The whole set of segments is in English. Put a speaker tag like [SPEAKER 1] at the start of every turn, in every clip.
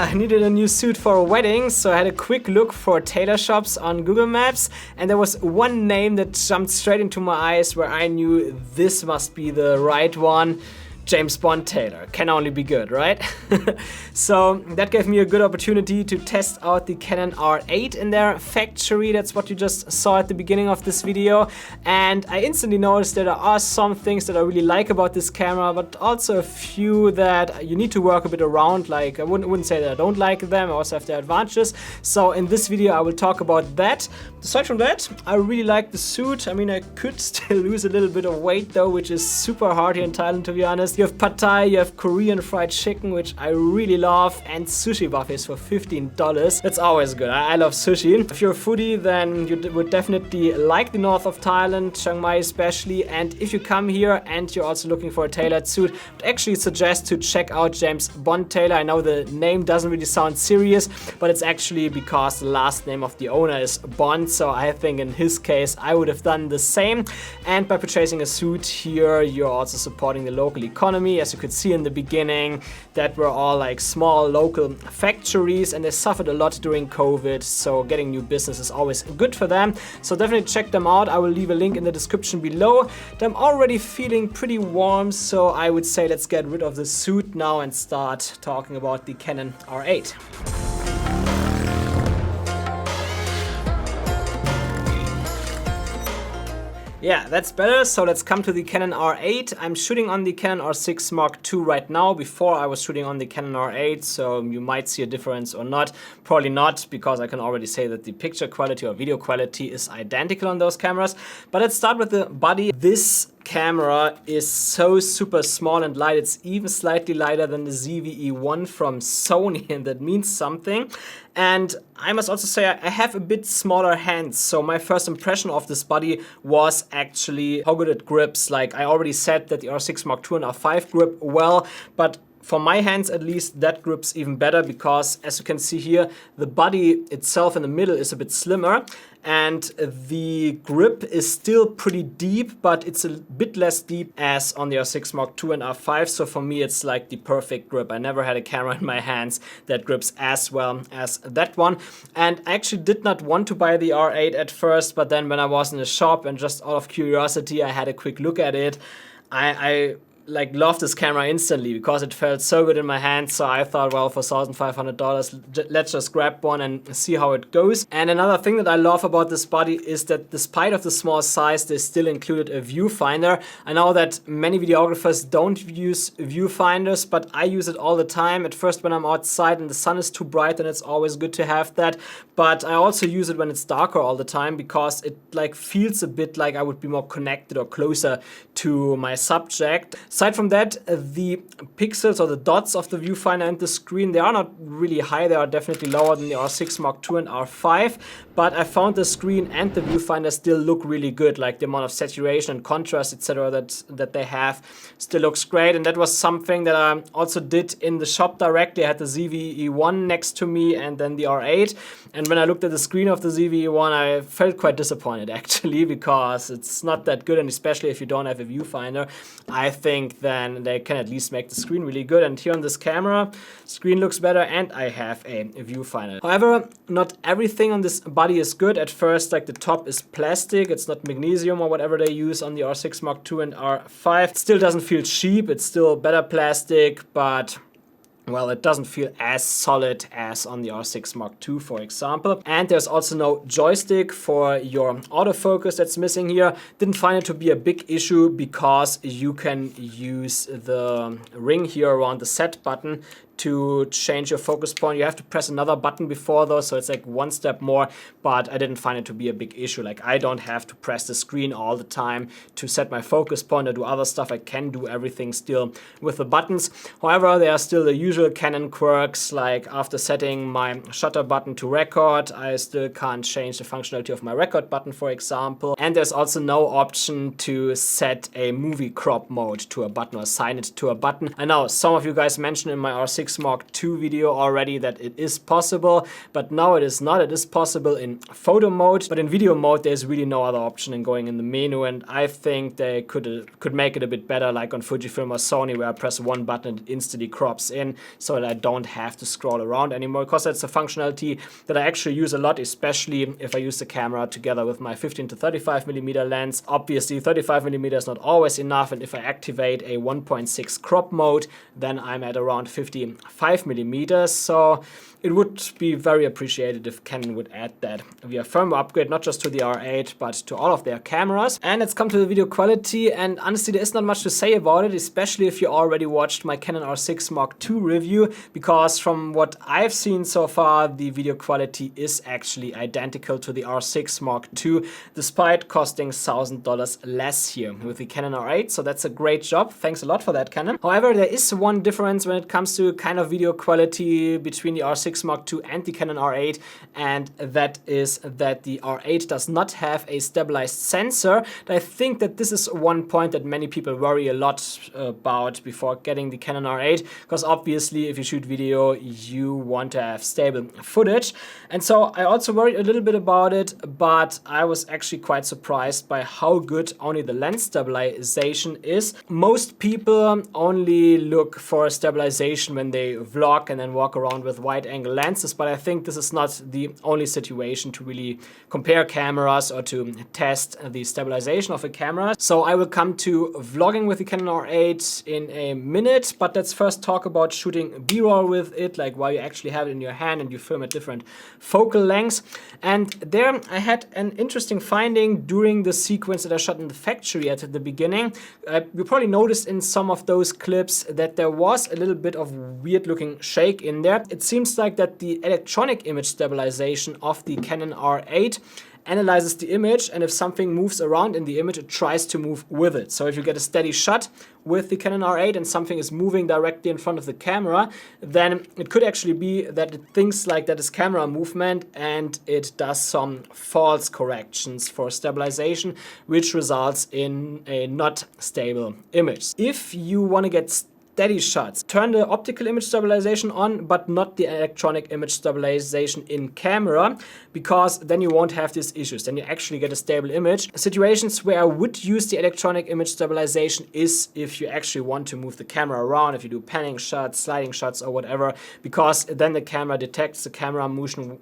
[SPEAKER 1] I needed a new suit for a wedding, so I had a quick look for tailor shops on Google Maps, and there was one name that jumped straight into my eyes where I knew this must be the right one. James Bond tailor. Can only be good, right? So that gave me a good opportunity to test out the Canon R8 in their factory. That's what you just saw at the beginning of this video. And I instantly noticed that there are some things that I really like about this camera, but also a few that you need to work a bit around. Like I wouldn't say that I don't like them, I also have their advantages. So in this video I will talk about that. Aside from that, I really like the suit. I mean, I could still lose a little bit of weight though, which is super hard here in Thailand, to be honest. You have pad thai, you have Korean fried chicken, which I really love, and sushi buffets for $15. That's always good. I love sushi. If you're a foodie, then you would definitely like the north of Thailand, Chiang Mai especially. And if you come here and you're also looking for a tailored suit, I'd actually suggest to check out James Bond Tailor. I know the name doesn't really sound serious, but it's actually because the last name of the owner is Bond. So I think in his case, I would have done the same. And by purchasing a suit here, you're also supporting the local economy. As you could see in the beginning, that were all like small local factories, and they suffered a lot during COVID. So getting new business is always good for them. So definitely check them out. I will leave a link in the description below. I'm already feeling pretty warm, so I would say let's get rid of the suit now and start talking about the Canon R8. Yeah, that's better. So let's come to the Canon R8. I'm shooting on the Canon R6 Mark II right now. Before I was shooting on the Canon R8, so you might see a difference or not. Probably not, because I can already say that the picture quality or video quality is identical on those cameras. But let's start with the body. This camera is so super small and light. It's even slightly lighter than the ZV-E1 from Sony, and that means something. And I must also say I have a bit smaller hands, so my first impression of this body was actually how good it grips. Like I already said that the R6 Mark II and R5 grip well, but for my hands at least, that grips even better, because as you can see here, the body itself in the middle is a bit slimmer, and the grip is still pretty deep, but it's a bit less deep as on the R6 Mark II and R5. So for me, it's like the perfect grip. I never had a camera in my hands that grips as well as that one. And I actually did not want to buy the R8 at first, but then when I was in the shop and just out of curiosity, I had a quick look at it. I like loved this camera instantly because it felt so good in my hands. So I thought, well, for $1,500, let's just grab one and see how it goes. And another thing that I love about this body is that despite of the small size, they still included a viewfinder. I know that many videographers don't use viewfinders, but I use it all the time. At first, when I'm outside and the sun is too bright, then it's always good to have that. But I also use it when it's darker all the time, because it like feels a bit like I would be more connected or closer to my subject. Aside from that, the pixels or the dots of the viewfinder and the screen, they are not really high. They are definitely lower than the R6 Mark II and R5, but I found the screen and the viewfinder still look really good. Like the amount of saturation and contrast, etc. that they have still looks great. And that was something that I also did in the shop directly. I had the ZV-E1 next to me and then the R8. And when I looked at the screen of the ZV-E1, I felt quite disappointed actually, because it's not that good, and especially if you don't have a viewfinder, I think then they can at least make the screen really good. And here on this camera, screen looks better and I have a viewfinder. However, not everything on this body is good. At first, like the top is plastic, it's not magnesium or whatever they use on the R6 Mark II and R5. It still doesn't feel cheap, it's still better plastic, but well, it doesn't feel as solid as on the R6 Mark II, for example. And there's also no joystick for your autofocus that's missing here. Didn't find it to be a big issue, because you can use the ring here around the set button to change your focus point. You have to press another button before though, so it's like one step more, but I didn't find it to be a big issue. Like I don't have to press the screen all the time to set my focus point or do other stuff. I can do everything still with the buttons. However, there are still the usual Canon quirks, like after setting my shutter button to record, I still can't change the functionality of my record button, for example. And there's also no option to set a movie crop mode to a button or assign it to a button. I know some of you guys mentioned in my R6 R6 Mark II video already that it is possible, but now it is not. It is possible in photo mode, but in video mode there's really no other option in going in the menu, and I think they could make it a bit better, like on Fujifilm or Sony, where I press one button and it instantly crops in so that I don't have to scroll around anymore, because that's a functionality that I actually use a lot, especially if I use the camera together with my 15 to 35mm lens. Obviously 35mm is not always enough, and if I activate a 1.6 crop mode, then I'm at around 55mm. So it would be very appreciated if Canon would add that via firmware upgrade, not just to the R8, but to all of their cameras. And let's come to the video quality, and honestly there is not much to say about it, especially if you already watched my Canon R6 Mark II review, because from what I've seen so far, the video quality is actually identical to the R6 Mark II, despite costing $1,000 less here with the Canon R8, so that's a great job. Thanks a lot for that, Canon. However, there is one difference when it comes to kind of video quality between the R6 Mark II and the Canon R8, and that is that the R8 does not have a stabilized sensor. And I think that this is one point that many people worry a lot about before getting the Canon R8, because obviously if you shoot video you want to have stable footage, and so I also worried a little bit about it, but I was actually quite surprised by how good only the lens stabilization is. Most people only look for stabilization when they vlog and then walk around with wide angle lenses, but I think this is not the only situation to really compare cameras or to test the stabilization of a camera. So I will come to vlogging with the Canon R8 in a minute, but let's first talk about shooting B-roll with it, like while you actually have it in your hand and you film at different focal lengths. And there I had an interesting finding during the sequence that I shot in the factory at the beginning. You probably noticed in some of those clips that there was a little bit of weird looking shake in there. It seems like that the electronic image stabilization of the Canon R8 analyzes the image, and if something moves around in the image, it tries to move with it. So if you get a steady shot with the Canon R8 and something is moving directly in front of the camera, then it could actually be that it thinks like that is camera movement, and it does some false corrections for stabilization, which results in a not stable image. If you want to get steady shots, turn the optical image stabilization on, but not the electronic image stabilization in camera, because then you won't have these issues. Then you actually get a stable image. Situations where I would use the electronic image stabilization is if you actually want to move the camera around, if you do panning shots, sliding shots or whatever, because then the camera detects the camera motion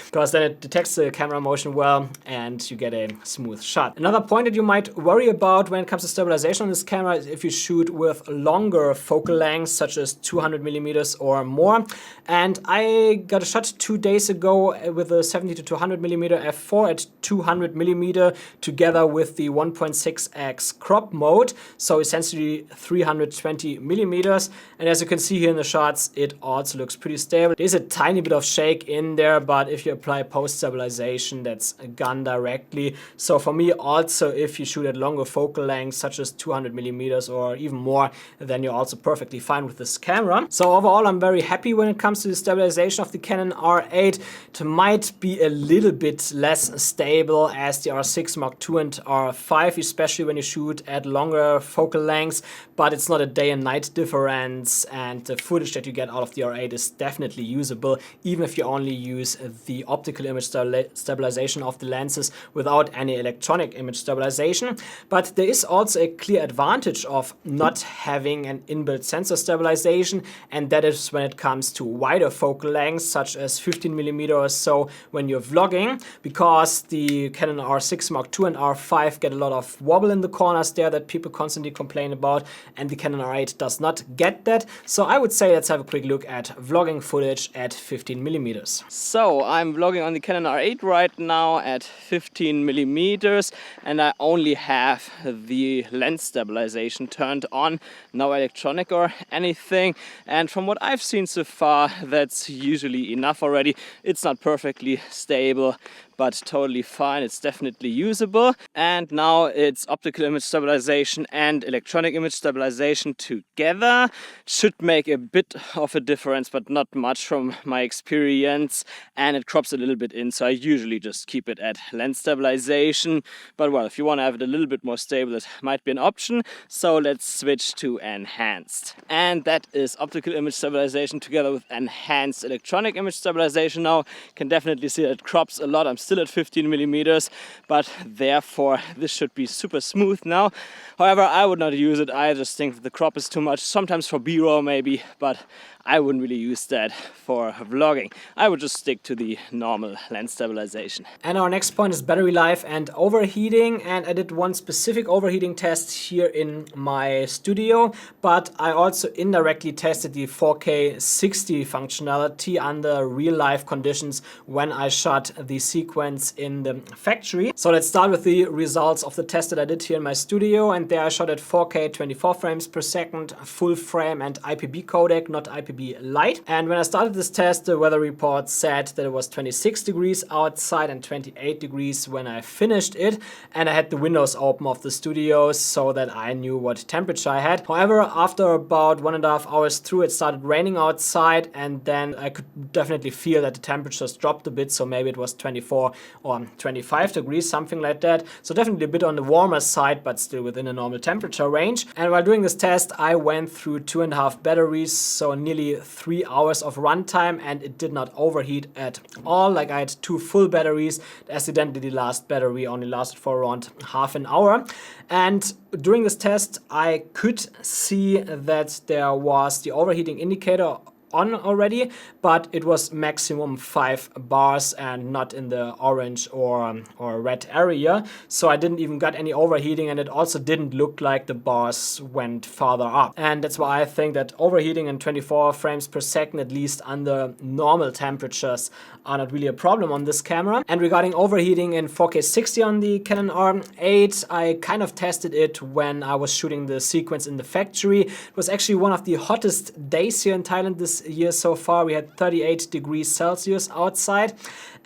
[SPEAKER 1] because then it detects the camera motion well and you get a smooth shot. Another point that you might worry about when it comes to stabilization on this camera is if you shoot with longer focal lengths, such as 200mm or more. And I got a shot 2 days ago with a 70 to 200mm f4 at 200mm together with the 1.6x crop mode, so essentially 320mm. And as you can see here in the shots, it also looks pretty stable. There's a tiny bit of shake in there, but if you apply post stabilization, that's gone directly. So for me also, if you shoot at longer focal lengths, such as 200mm or even more, then you're also perfectly fine with this camera. So overall, I'm very happy when it comes to the stabilization of the Canon R8. It might be a little bit less stable as the R6 Mark II and R5, especially when you shoot at longer focal lengths, but it's not a day and night difference, and the footage that you get out of the R8 is definitely usable, even if you only use the optical image stabilization of the lenses without any electronic image stabilization. But there is also a clear advantage of not having an inbuilt sensor stabilization, and that is when it comes to wider focal lengths, such as 15mm or so when you're vlogging, because the Canon R6 Mark II and R5 get a lot of wobble in the corners there that people constantly complain about, and the Canon R8 does not get that. So I would say let's have a quick look at vlogging footage at 15mm. So I'm vlogging on the Canon R8 right now at 15mm, and I only have the lens stabilization turned on, no electronic or anything, and from what I've seen so far, that's usually enough already. It's not perfectly stable, but totally fine. It's definitely usable. And now it's optical image stabilization and electronic image stabilization together. Should make a bit of a difference, but not much from my experience. And it crops a little bit in, so I usually just keep it at lens stabilization. But well, if you want to have it a little bit more stable, it might be an option. So let's switch to enhanced. And that is optical image stabilization together with enhanced electronic image stabilization. Now can definitely see that it crops a lot. I'm still at 15 millimeters, but therefore this should be super smooth now. However, I would not use it. I just think that the crop is too much, sometimes for B-roll maybe, but I wouldn't really use that for vlogging. I would just stick to the normal lens stabilization. And our next point is battery life and overheating. And I did one specific overheating test here in my studio, but I also indirectly tested the 4K 60 functionality under real life conditions when I shot the sequence in the factory. So let's start with the results of the test that I did here in my studio. And there I shot at 4K 24 frames per second, full frame and IPB codec, not IPB light. And when I started this test, the weather report said that it was 26 degrees outside and 28 degrees when I finished it. And I had the windows open of the studio so that I knew what temperature I had. However, after about 1.5 hours through, it started raining outside, and then I could definitely feel that the temperatures dropped a bit. So maybe it was 24 or 25 degrees, something like that. So definitely a bit on the warmer side, but still within a normal temperature range. And while doing this test, I went through 2.5 batteries, so nearly 3 hours of runtime, and it did not overheat at all. Like I had 2 full batteries. Accidentally, the last battery only lasted for around half an hour. And during this test, I could see that there was the overheating indicator on already, but it was maximum 5 bars and not in the orange or red area. So I didn't even got any overheating, and it also didn't look like the bars went farther up. And that's why I think that overheating in 24 frames per second, at least under normal temperatures, are not really a problem on this camera. And regarding overheating in 4K 60 on the Canon R8, I kind of tested it when I was shooting the sequence in the factory. It was actually one of the hottest days here in Thailand this year so far. We had 38 degrees Celsius outside,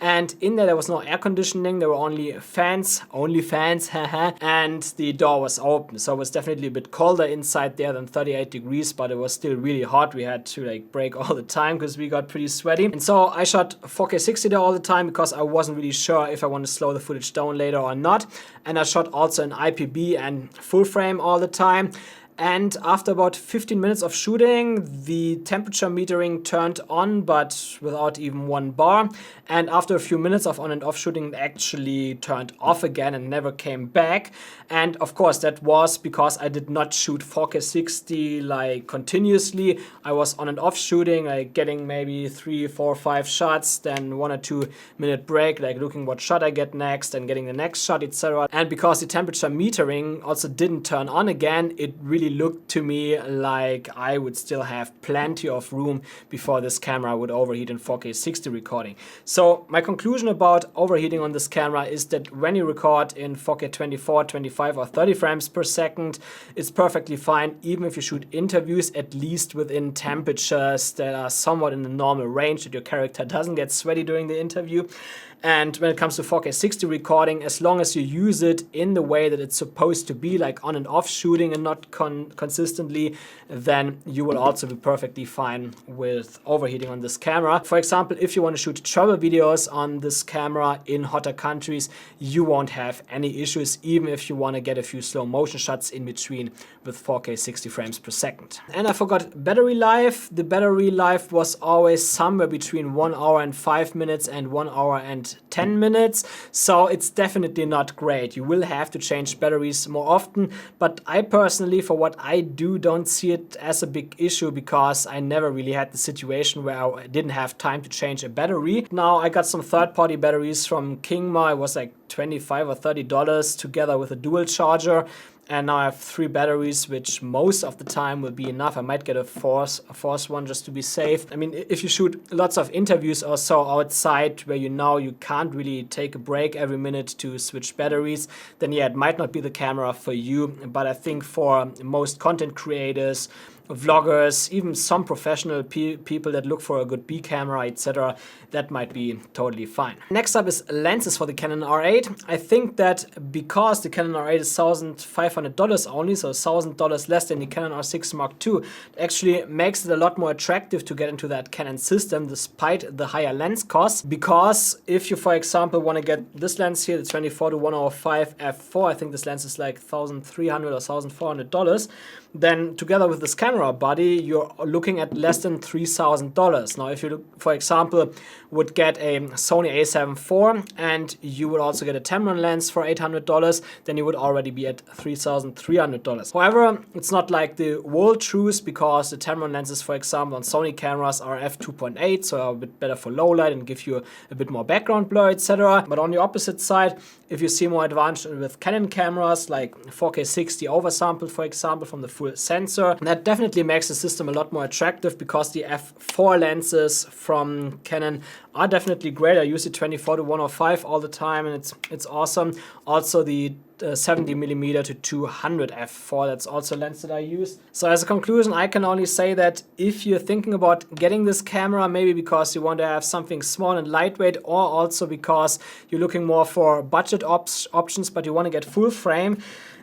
[SPEAKER 1] and in there was no air conditioning. There were only fans, haha, and the door was open, so it was definitely a bit colder inside there than 38 degrees, but it was still really hot. We had to like break all the time because we got pretty sweaty. And so I shot 4K 60 there all the time because I wasn't really sure if I want to slow the footage down later or not. And I shot also in IPB and full frame all the time. And after about 15 minutes of shooting, the temperature metering turned on, but without even 1 bar. And after a few minutes of on and off shooting, it actually turned off again and never came back. And of course, that was because I did not shoot 4K 60 like continuously. I was on and off shooting, like getting maybe 3, 4, 5 shots, then 1 or 2 minute break, like looking what shot I get next and getting the next shot, etc. And because the temperature metering also didn't turn on again, it really looked to me like I would still have plenty of room before this camera would overheat in 4K 60 recording. So my conclusion about overheating on this camera is that when you record in 4K 24, 25 or 30 frames per second, it's perfectly fine, even if you shoot interviews, at least within temperatures that are somewhat in the normal range, that your character doesn't get sweaty during the interview. And when it comes to 4K 60 recording, as long as you use it in the way that it's supposed to be, like on and off shooting and not consistently, then you will also be perfectly fine with overheating on this camera. For example, if you want to shoot travel videos on this camera in hotter countries, you won't have any issues, even if you want to get a few slow motion shots in between with 4K 60 frames per second. And I forgot battery life. The battery life was always somewhere between 1 hour and 5 minutes and 1 hour and 10 minutes, so it's definitely not great. You will have to change batteries more often, but I personally, for what I do, don't see it as a big issue because I never really had the situation where I didn't have time to change a battery. Now I got some third-party batteries from Kingma. It was like $25 or $30 together with a dual charger. And now I have 3 batteries, which most of the time will be enough. I might get a fourth one just to be safe. I mean, if you shoot lots of interviews or so outside where you know you can't really take a break every minute to switch batteries, then yeah, it might not be the camera for you. But I think for most content creators vloggers, even some professional people that look for a good B camera, etc. That might be totally fine. Next up is lenses for the Canon R8. I think that because the Canon R8 is $1,500 only, so $1,000 less than the Canon R6 Mark II, it actually makes it a lot more attractive to get into that Canon system despite the higher lens costs. Because if you, for example, want to get this lens here, the 24-105 f4, I think this lens is like $1,300 or $1,400, then together with this camera body, you're looking at less than $3,000. Now, if you, for example, would get a Sony a7 IV and you would also get a Tamron lens for $800, then you would already be at $3,300. However, it's not like the world truth, because the Tamron lenses, for example, on Sony cameras are f2.8, so are a bit better for low light and give you a bit more background blur, etc. But on the opposite side, if you see more advanced with Canon cameras like 4K 60 oversampled, for example, from the full sensor, that definitely makes the system a lot more attractive, because the f4 lenses from Canon are definitely great. I use the 24-105 all the time, and it's awesome. Also the 70mm to 200 f4, that's also a lens that I use. So as a conclusion, I can only say that if you're thinking about getting this camera, maybe because you want to have something small and lightweight, or also because you're looking more for budget options but you want to get full frame,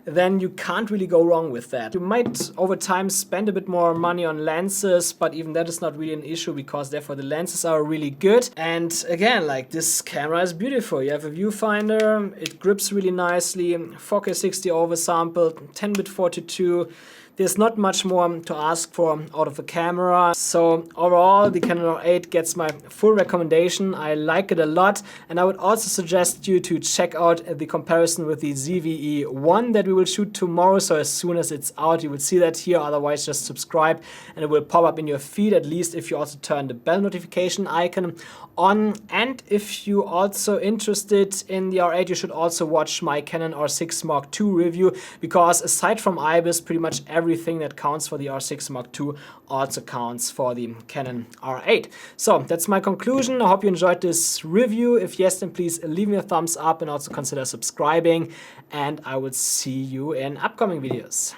[SPEAKER 1] then you can't really go wrong with that. You might over time spend a bit more money on lenses, but even that is not really an issue, because therefore the lenses are really good. And again, like, this camera is beautiful. You have a viewfinder, it grips really nicely, 4K 60 oversampled, 10-bit 4:2. There's not much more to ask for out of a camera. So overall, the Canon R8 gets my full recommendation. I like it a lot, and I would also suggest you to check out the comparison with the ZV-E1 that we will shoot tomorrow. So as soon as it's out, you will see that here. Otherwise, just subscribe and it will pop up in your feed, at least if you also turn the bell notification icon on. And if you're also interested in the R8, you should also watch my Canon R6 Mark II review, because aside from IBIS, pretty much everything that counts for the R6 Mark II also counts for the Canon R8. So that's my conclusion. I hope you enjoyed this review. If yes, then please leave me a thumbs up and also consider subscribing, and I will see you in upcoming videos.